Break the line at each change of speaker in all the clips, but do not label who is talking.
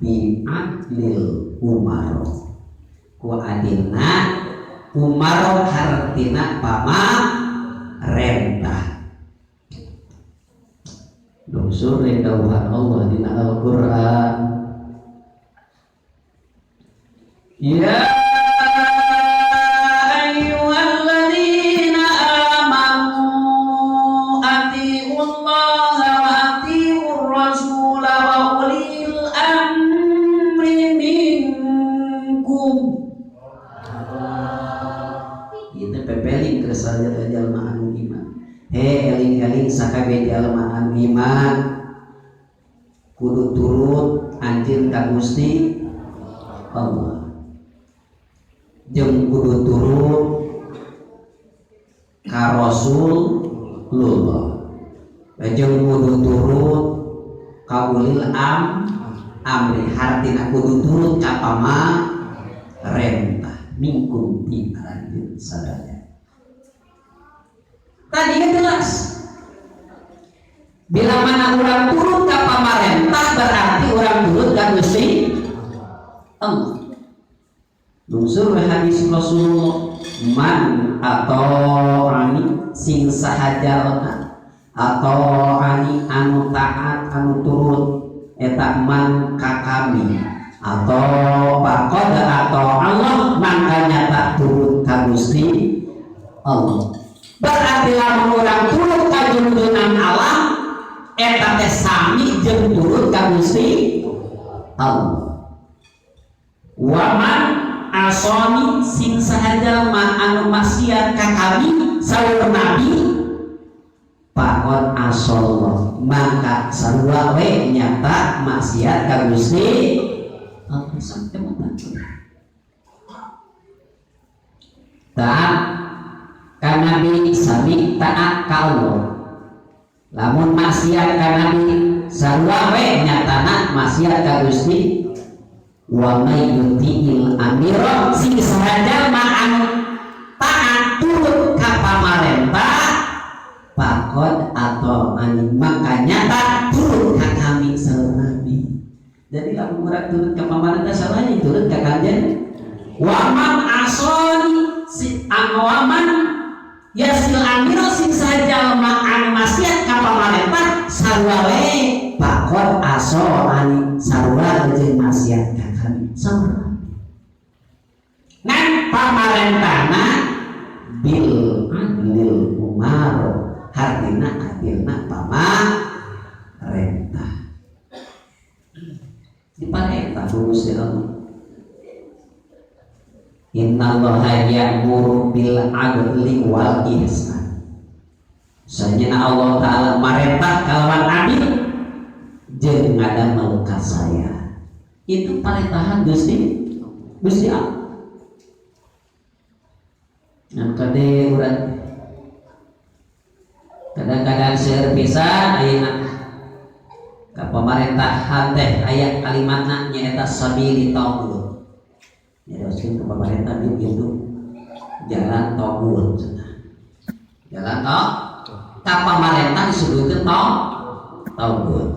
bi adlil umaro ku adilna umaro hartina pamarentah. Dongsur dawuhan Allah dina Al-Qur'an, ya ayyuhalladzina amanu atiiullaha wa atiiur rasul wa ulil amri minkum. Itu pepeling kesaja jalma anu iman. He eling-eling sakabeh jalma anu iman kudu turut anjeun ka Gusti Allah. Jeung kudu turut ka Rasulullah. Jeung kudu turut ka ulil amri, hartina kudu turut ka pamarentah mingkum ti anjeun sadaya. Tadi jelas, bila mana orang turut ke pamarentah berarti orang turut ke Gusti Allah. Nungsur hadis Rasulullah, man atau ani sing sahajalna atau ani anu taat anu turut eta man ka kami atau bakod atau Allah makanya tak turut ka Gusti Allah. Berarti lamun urang turut ka junjungan Allah eta teh sami jeung turut ka Gusti Allah. Wa man asoni sing sahaja ma anu maksiat ka kami saur Nabi pakon asallah maka sarua we nyata maksiat ka Gusti Allah sampai mata. Taat ka Nabi sami taat ka Allah. Lamun maksiat ka Nabi sarua we nyatana maksiat ka Gusti. Wa may yuti'il amira sing sahaja ma anu taat turut ka pamarentah pakod atau ani makanya tak turut ka kami saur Nabi. Jadi lamun urang turut ka pamarentah sarua turut ka kanjen. Wa man asoni si aman yasil amiro sing saja maan maksiat ka pamarentah sarua we pakon aso ani sarua jeung maksiat ka kami sarua. Ngan pamarentahna bil adlil umar hartina adilna pamarentah. Diparentah Gusti Allah. Innallaha ya'muru bil adli wal ihsan. Sayyidina Allah Ta'ala marentah kalawan adil jeung ngadamel ka saya. Itu parentahan Gusti Allah. Ngan kade urang kadang-kadang seueur pisan ayeuna ka pamerintahan teh aya kalimatna nyaeta sabili tauhid. Ya haruskan ke pemerintah itu jalan tauhid. Jalan tak pemerintah disebutkan tauhid.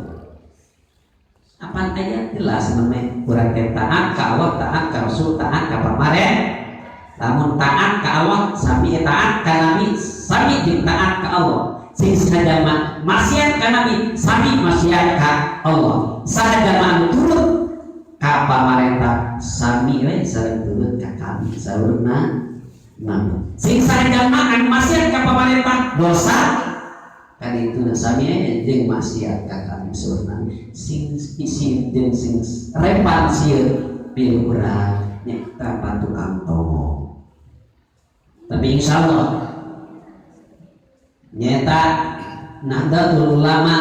Apa aja jelas namanya kurang taat ka Allah, taat ka Rasul, taat ka pamarentah. Namun taat ka Allah sami taat ka Nabi, sami jeung taat ka Allah. Sing sahaja maksiat ka Nabi, sami maksiat ka Allah. Sahaja mah turut ka pamarentah sami we sareng turut ka kami saurna Nabi. Sing sahaja mah anu maksiat ka pamarentah dosa kan itu sami jeung maksiat ka kami saurna. Sing isi jeung sing repan sieun pilu urang nya tukang tomo. Tapi insyaallah nyata Nahdlatul Ulama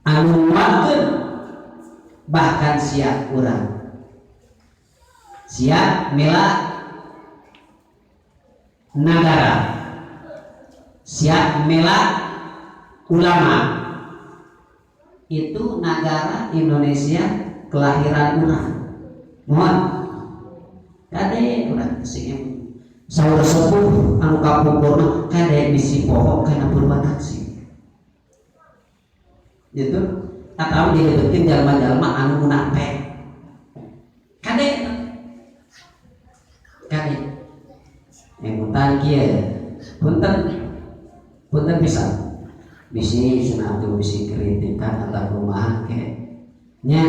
anu nguatkeun bahkan siap urang siap mela negara, siap mela ulama. Itu negara Indonesia kelahiran urang. Mohon kade urang sing saur sepuh anu kapungkurna kade bisi pohon kana Purwataksi. Gitu atau dihidutin jalma-jalma anu munafik kade yang hutan kia punten bisa bisi senatu bisi kritikan atau kumaha ke nya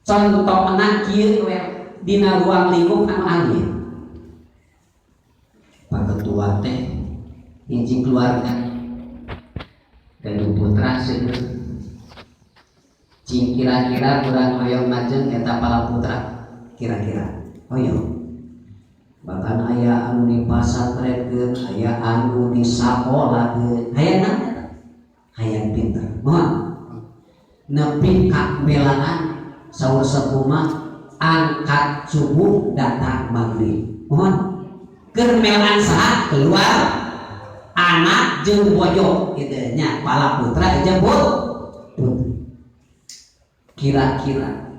contoh anak kieu we dina ruang lingkup anu alih pak ketua teh hiji keluarga dan putra seueur cing kira-kira urang hoyong majeng eta pala putra kira-kira hoyong bahkan aya anu di pasantrenkeun aya anu di sakolakeun aya naon hayang pinter moal nepi ka belaan saur sepuh mah angkat subuh datang maghrib mohon keur melaan saha keluar anak jeung bojo kitu nya pala putra jeung putri kira-kira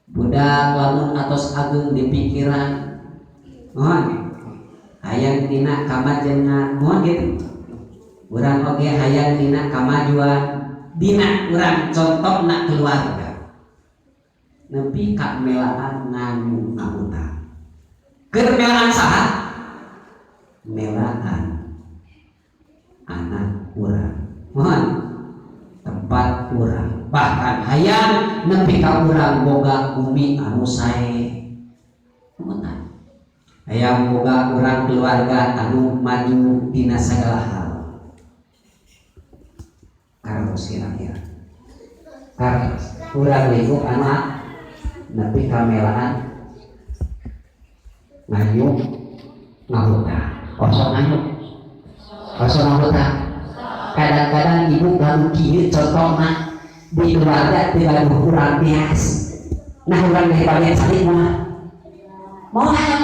budak lamun atos agung di pikiran mohon hayang dina kamajengan mohon gitu urang oge hayang dina kamajuan dina urang contona keluarga nepi ka melaan nganu ngamuta keur melaan saha melaan anak urang mohon tempat urang bahkan hayang nepi ka urang boga bumi anu sae mohon hayang boga urang keluarga anu maju dina sagala hal karos kira-kira karos urang lingkup anak nepi ka melaan ngayu ngahuta kosong ngahuta kadang-kadang ibu galuh kieu contohna di keluarga teu gaduh urang bias nah urang teh bagian salih moal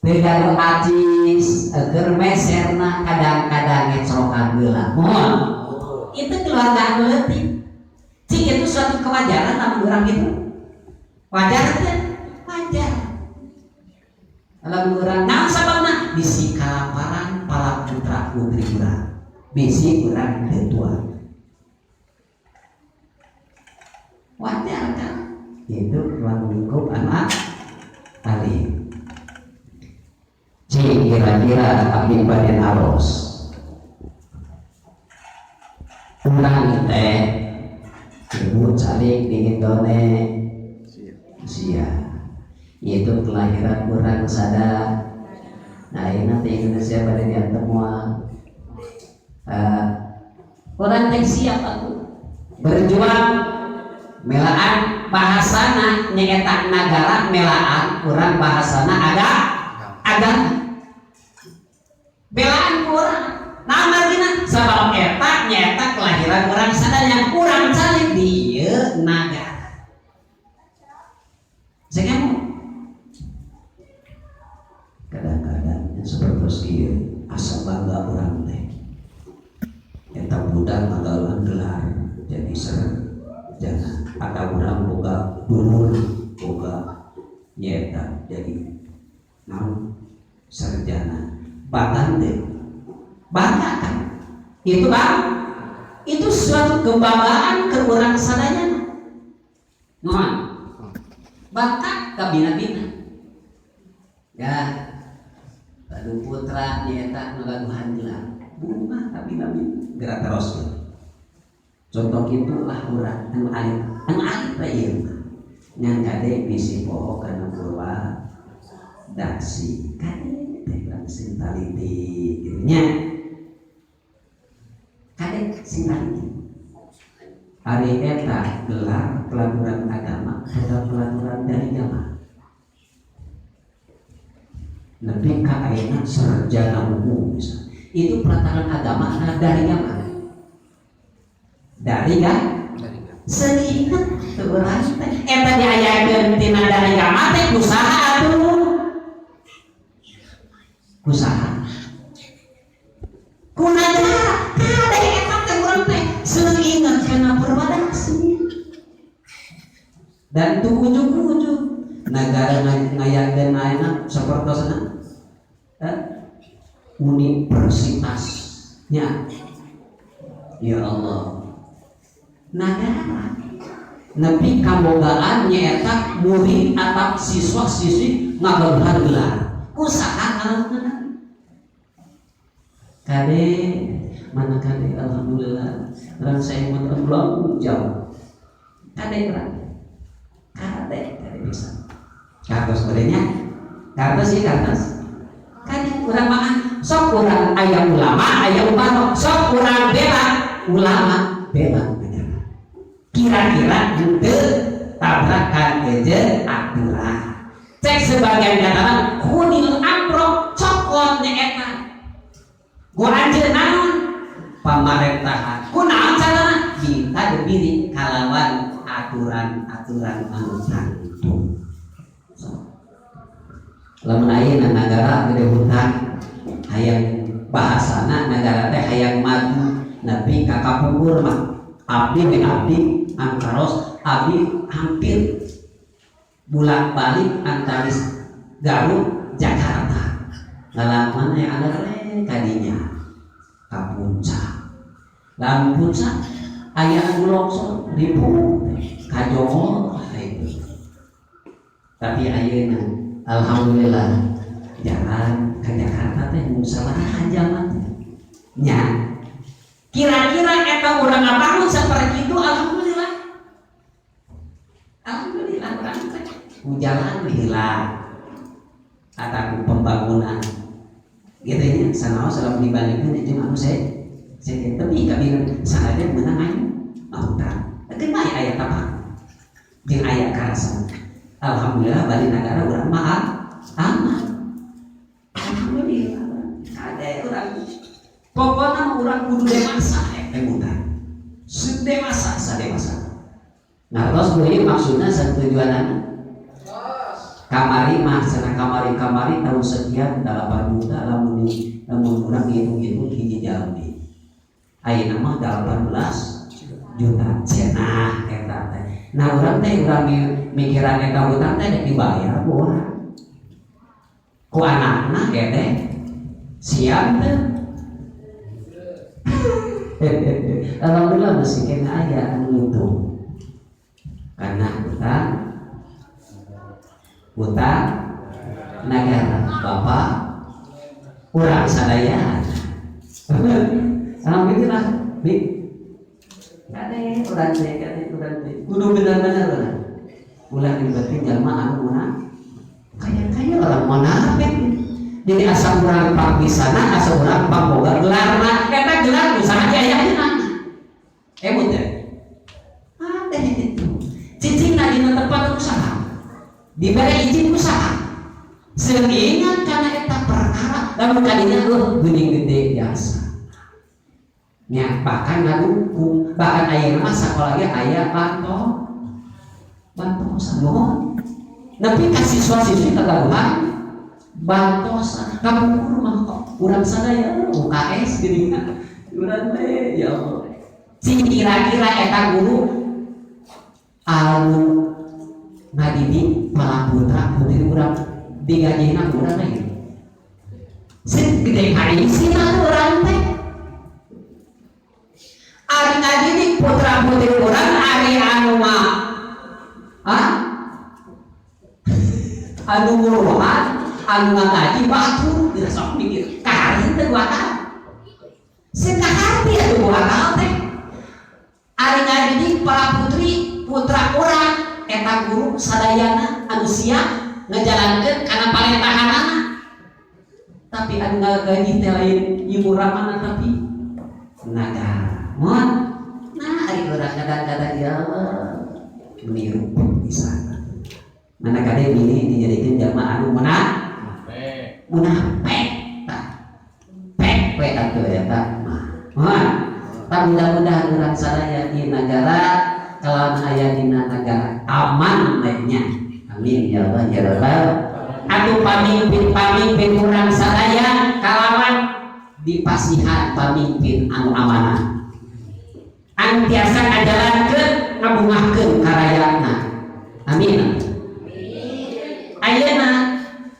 begaduh acis eger meserna kadang-kadang ngecrokan geula mohon itu keluarga anu leutik cing itu suatu kewajaran namun urang itu wajar teh wajar lamun urang naon sababna bisi kalaparan pala putra putri urang bisi urang tetua wajar kan itu ruang lingkup anak alim cing kira-kira abdi bade naros urang teh ibu calik di Indonesia itu kelahiran urang sada nah ini di Indonesia pada diantem moal orang teh siap aku berjuang melaan bahasana nyegetak nagara melaan urang bahasana agama belaan kurang nah margina sabab eta nyata kelahiran urang sadaya urang calik di ieu nagara sehingga kadang-kadang seperti ieu asa bangga urang teh eta budak ngagawean gelar jadi sarjana ada urang boga dulur boga nyata jadi naon sarjana bahkan deh bangga kan itu bang itu suatu kebanggaan ke urang sadayana nuan bangga ka bina-bina ya lalu putra nyata ngagaduhan gelar bunga ka bina-bina gerak terus contoh itulah urang anu alit pa ieu ngan kade bisi poho kana purwa daksi kade teh langsung taliti nya kade sing taliti hari eta gelar pelajaran agama atau pelajaran dari jamaah nepi ka ayeuna sarjana umum bisa itu pelataran agama dari jamaah dari kan sedikit turun eta diayakeun tina dari jamaah teh usaha atuh usaha kunaja kada eta teh urang teh seueur inget kana perwadaksi dan tuh ujug-ujug negara ngayakeun ayeuna sapertosna universitasnya Ya Allah, nagara nepi kabogaan nyaeta murid atau siswa-siswi ngagaluhan gelar usaha anak-anak kade mana kade alhamdulillah orang saya mau belum jauh kade bisa kartos berenya kartos kade kurang makan sok kurang ayam ulama ayam upano sok kurang bela ulama bela kira-kira ente tabrakan ejen aturan cek sebagian katakan kunil amro cokot nyeeta gua anjeun naon pamerintahan kunaon carana kita dibiri kalawan aturan-aturan anu cantum lamun ayeuna negara gede hutan hayang bahasana negara teh hayang maju nepi ka kapungkur mah abdi angkaros abdi hampir bolak-balik antaris Garut Jakarta ngalaman yang ada kadinya ka puncak lamun puncak aya anu longsor ribu ka Jogo tapi ayeuna alhamdulillah jalan ka Jakarta teh musalaha jalan nya kira-kira eta urang ngabangun saperti itu alhamdulillah urang teh jalan hilang ataku pembangunan gitu nya sanaos salam dibandingkeun jeung anu saya tapi kabin sanade meunang aing mahutan teu bae aya tapak jeung aya karasan alhamdulillah bali negara urang mah aman alhamdulillah kade urang pokoknya orang kudu dewasa mudah sedewasa sadewasa nah terus gue maksudnya tujuan kamari mah sana kamari tahun sekian 8 juta lamun orang ngitung hiji jalmi ayeuna mah 18 juta cenah eta teh nah urang teh urang mikiran eta utang teh dibayar ku urang ku anakna teh siap teh alhamdulillah masih kena aya anu itu karena utang negara bapak urang sadaya alhamdulillah bi kade urang teh kudu benar-benar urang ulah dibeuting jalma anu mana kaya orang munafik jadi asal urang pangpisana asal urang pangboga gelarna eta gelar usaha aya dina emut teh ada itu cicingna dina tempat usaha diberi izin usaha seuingan kana eta perkara lamun kadinya geuning gede biasa nya bahkan ngadukung bahkan aya mah sakola ge aya bantosan mohon nepi ka siswa-siswi kagaduhan bantosan kapungkur mah urang sadaya UKS geuningan urang teh ya Allah kira-kira eta guru anu ngadidik para putra putri urang digajina urang teh sing gede kali sina urang teh ari ngadidik putra putri urang ari anu mah anu nguruhan anu ngaji batu tidak sok mikir karin teh wakal sekahati atuh wakal teh ari ngadidik para putri putra urang eta guru sadayana anu siap ngajalankeun kana parentahanana tapi anu ngagaji teh lain ibu ramana tapi negara mun nah ari urang kadang-kadang ya meniru bisa mana kade ini dijadikan jalma anu munafik pek atuh eta mah mudah-mudahan urang sadaya di negara kalawan aya dina negara aman lainnya amin ya Allah ya Rabbal atuh pamimpin urang sadaya kalawan dipasihan pamimpin anu amanah anu tiasa ngajalankeun ngabungahkeun karayana amin ayeuna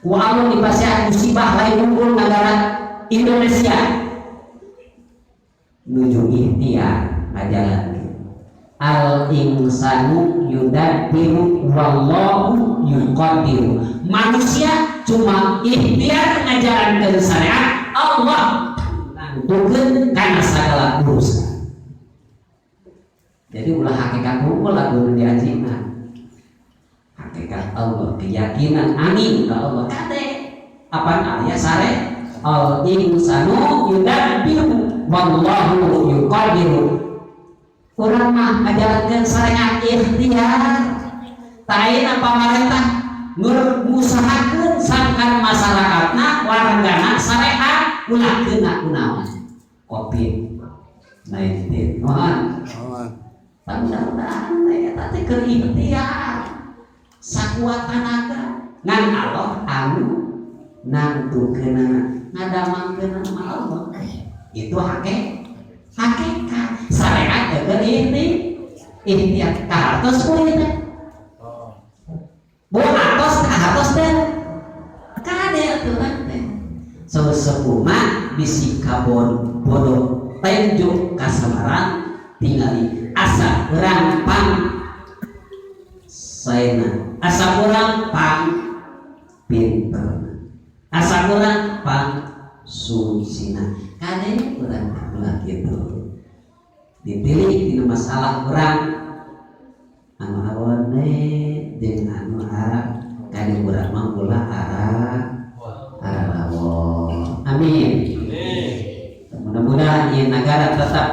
ku Allah dipasihan musibah lain unggul negara Indonesia nuju ikhtiar ngajalan. Al insanu yudabbiru wallahu yuqaddiru. Manusia cuma ikhtiar ngajalankeun syariat, Allah nantukeun kana sagala urusan. Jadi ulah hakikat hukum lagu diajinan. Hakikat Allah, keyakinan amin ka Allah kade. Apaan artinya sare? Al insanu yudabbiru wallahu yuqaddiru. Urang mah ngajalankeun syariat ikhtiar. Taina pamarentah ngusahakeun sangkan masyarakatna wargana syariat ulah keuna kunaon? COVID-19. Mohon. Mudah-mudahan eta teh keur ikhtiar. Sakuat tenaga ngan Allah anu nantukeunana ngadamangkeun nama Allah. Itu hakikat syariat keur ikhtiar ka hartos kulit teh. Boh atos ka hartos teh. Kade aturan teh. Sesepuh mah bisi kabon bodoh tenjuk kasamaran tingali asa urang pang saena, asa urang pang pinter, asa urang pang susina. Kade urang ulah kitu. Dipilih dina masalah urang anu awone jeung anu kade urang mah ulah arah. Amin. Mudah-mudahan ieu negara tetap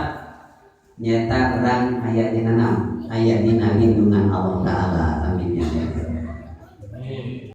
nyata urang aya dina naon? Aya dina lindungan Allah Ta'ala. Amin ya.